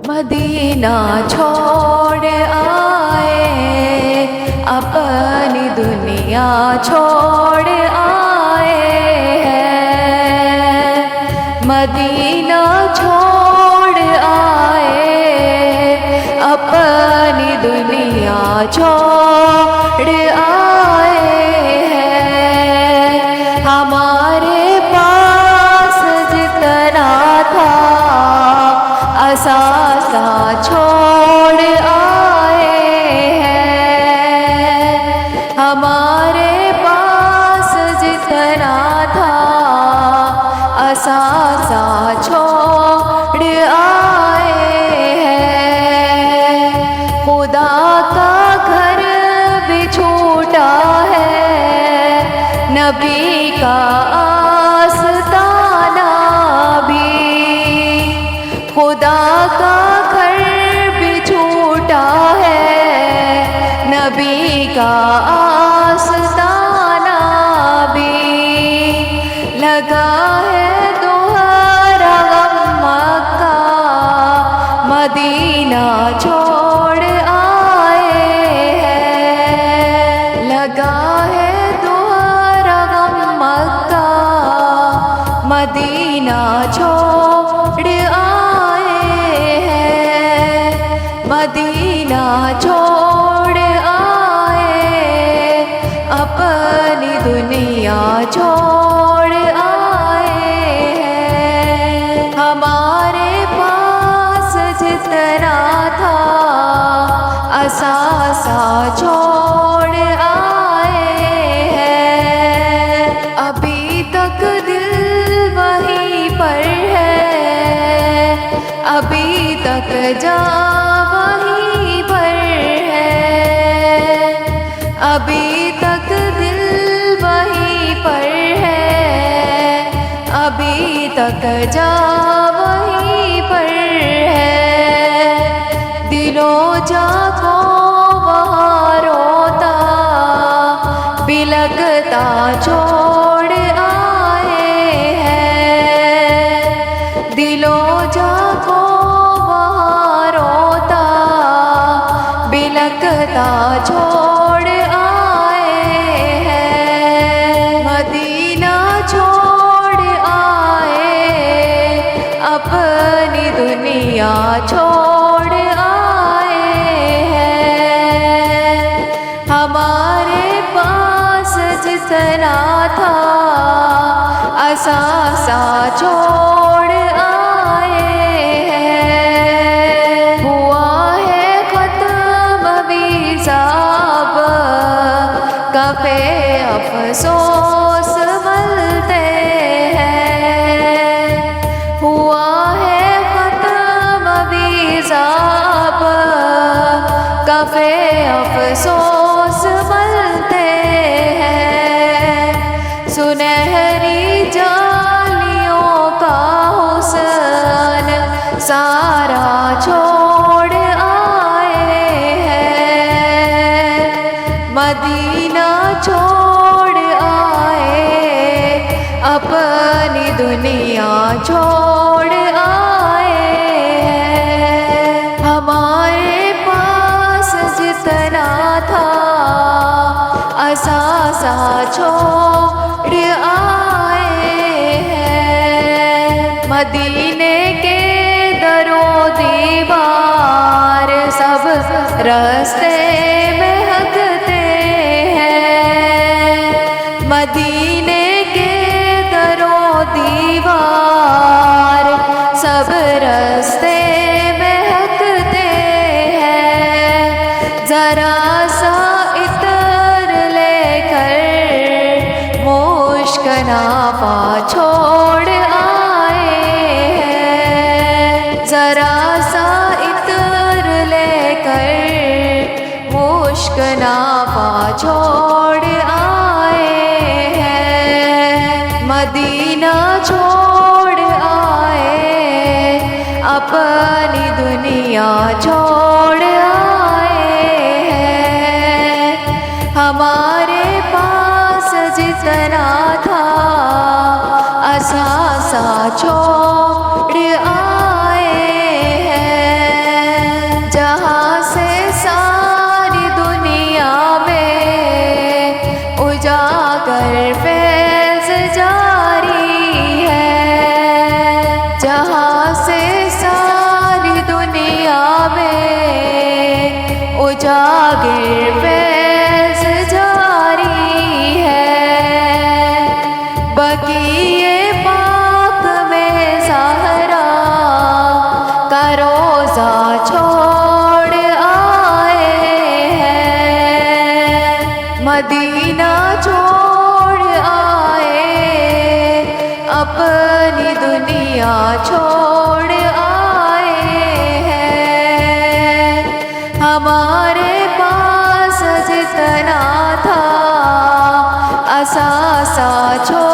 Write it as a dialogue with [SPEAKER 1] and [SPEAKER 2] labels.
[SPEAKER 1] Medina छोड़ आए, अपनी दुनिया छोड़ आए हैं। मदीना छोड़ आए, अपनी दुनिया छोड़ आए हैं। हमारे पास जितना था असासा छोड़ आए हैं। हमारे पास जितना था असासा छोड़ आए हैं। खुदा का घर भी छूटा है, नबी का आस्ताना भी। खुदा का घर भी छूटा है, नबी का आस्ताना भी। लगा है दोहरा गम मक्का, मदीना छोड़ आए हैं। लगा है दोहरा गम मक्का, मदीना छोड़ आए हैं। मदीना छोड़ आए, अपनी दुनिया छोड़ आए हैं। हमारे पास जितना था असासा छोड़ आए हैं। अभी तक दिल वहीं पर है, अभी तक जा वहीं पर है। अभी तक दिल वहीं पर है, अभी तक जा वहीं पर है। दिलो जा को वहाँ रोता बिलखता छोड़ आए हैं। दिलो जा को वहाँ रोता बिलखता छोड़ आए हैं। मदीना छोड़ आए, अपनी दुनिया छोड़ आए हैं। हमारे पास जितना था असासा छोड़ आए हैं। हुआ है खत्म विसाब, कफे अफसोस मलते हैं। हुआ है खत्म विसाब, कफे अफसोस मलते हैं। सुनहरी जालियों का हुस्न सारा छोड़ आए हैं। मदीना छोड़ आए, अपनी दुनिया छोड़ आए हैं। हमारे पास जितना था असासा छोड़ आए हैं। मदीने के दरो दीवार सब रास्ते में हकते हैं। मदीने के दरो दीवार सब रास्ते में हकते हैं। जरा सा इतर लेकर मुश्क नाफा छोड़ आए हैं। जरा सा इतर लेकर मुश्क नाफा छोड़ आए हैं। मदीना छोड़ आए, अपनी दुनिया छोड़ आए हैं। हमारे पास जितना था असासा छोड़ आए हैं। اجاگر فیض جاری ہے، بقیے پاک میں زہرا کا روزہ چھوڑ آئے ہیں، مدینہ چھوڑ آئے، اپنی دنیا چھوڑ آئے ہیں، ہمارے پاس جتنا تھا اثاثہ چھوڑ